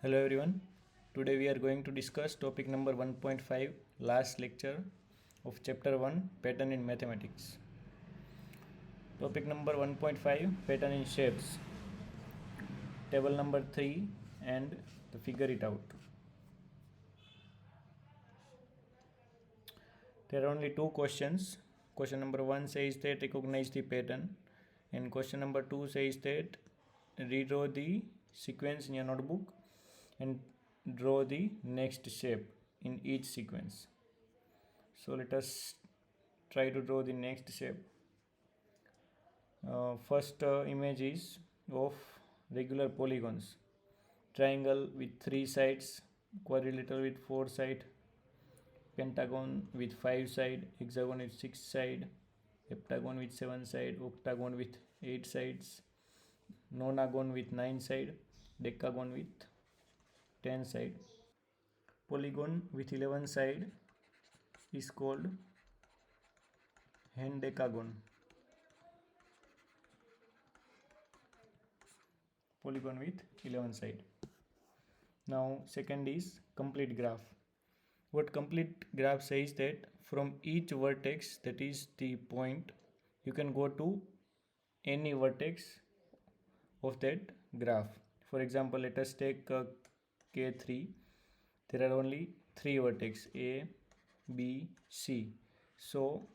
Hello everyone. Today we are going to discuss topic number 1.5, last lecture of chapter 1, pattern in mathematics. Topic number 1.5, pattern in shapes. Table number 3 and the figure it out. There are only two questions. Question number 1 says that recognize the pattern, and question number 2 says that redraw the sequence in your notebook and draw the next shape in each sequence. So let us try to draw the next shape. First image is of regular polygons: triangle with 3 sides, quadrilateral with 4 sides, pentagon with 5 sides, hexagon with 6 sides, heptagon with 7 sides, octagon with 8 sides, nonagon with 9 sides, decagon with 10 sides. Polygon with 11 sides is called hendecagon. Polygon with 11 sides. Now second is complete graph. What complete graph says that from each vertex, that is the point, you can go to any vertex of that graph. For example, let us take K3. There are only 3 vertex A, B, C. So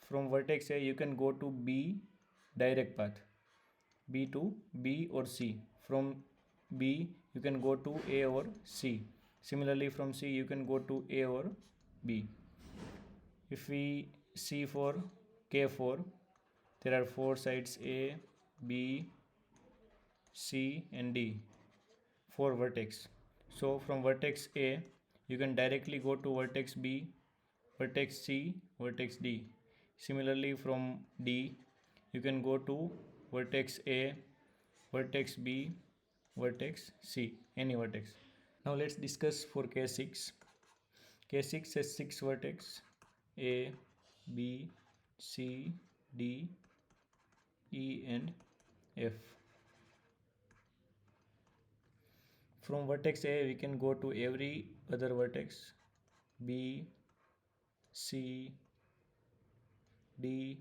from vertex A you can go to B direct path, B to B or C. From B you can go to A or C. Similarly from C you can go to A or B. If we see for K4, there are 4 sides A, B, C and D, 4 vertex. So from vertex A you can directly go to vertex B, vertex C, vertex D. Similarly from D you can go to vertex A, vertex B, vertex C, any vertex. Now let's discuss for K6. K6 has 6 vertex: A, B, C, D, E and F. From vertex A we can go to every other vertex: B, C, D,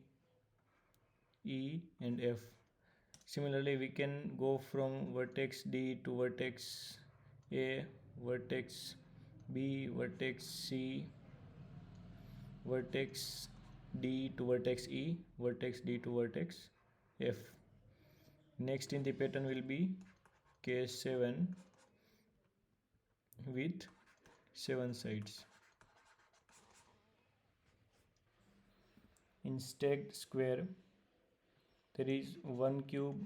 E and F. Similarly we can go from vertex D to vertex A, vertex B, vertex C, vertex D to vertex E, vertex D to vertex F. Next in the pattern will be K7 with 7 sides. In stacked square there is 1 cube,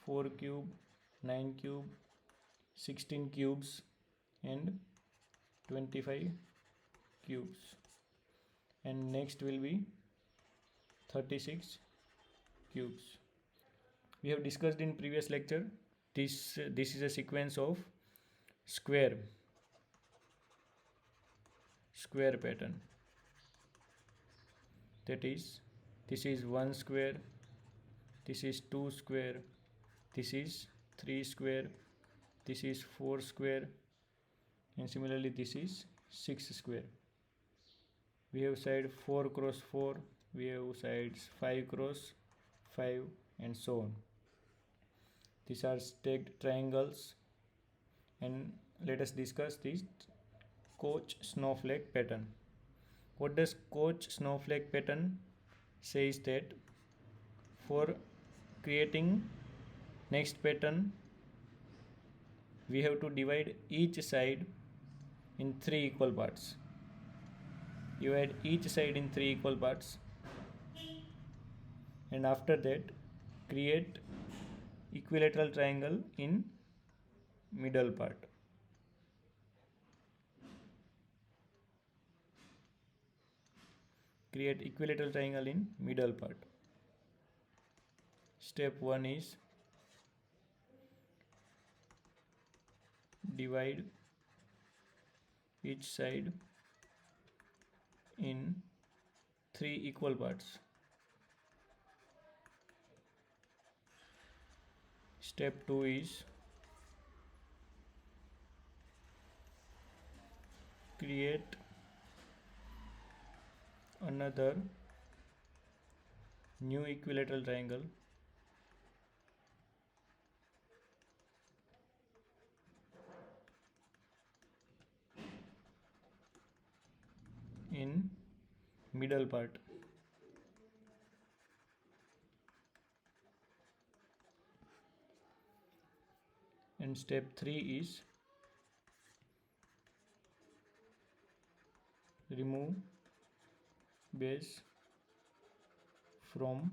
4 cube, 9 cube, 16 cubes and 25 cubes. And next will be 36 cubes. We have discussed in previous lecture, this is a sequence of square pattern. That is, this is 1 square, this is 2 square, this is 3 square, this is 4 square, and similarly this is 6 square. We have side 4 cross 4, we have sides 5 cross 5 and so on. These are stacked triangles. And let us discuss this Koch snowflake pattern. What does Koch snowflake pattern says that for creating next pattern we have to divide each side in 3 equal parts. You add each side in 3 equal parts, and after that create equilateral triangle in middle part. Create equilateral triangle in middle part. Step 1 is divide each side in 3 equal parts. Step 2 is create another new equilateral triangle in middle part. And step 3 is remove base from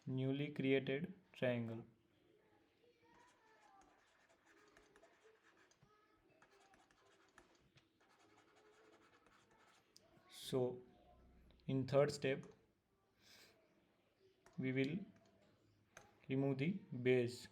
newly created triangle. So in third step we will remove the base.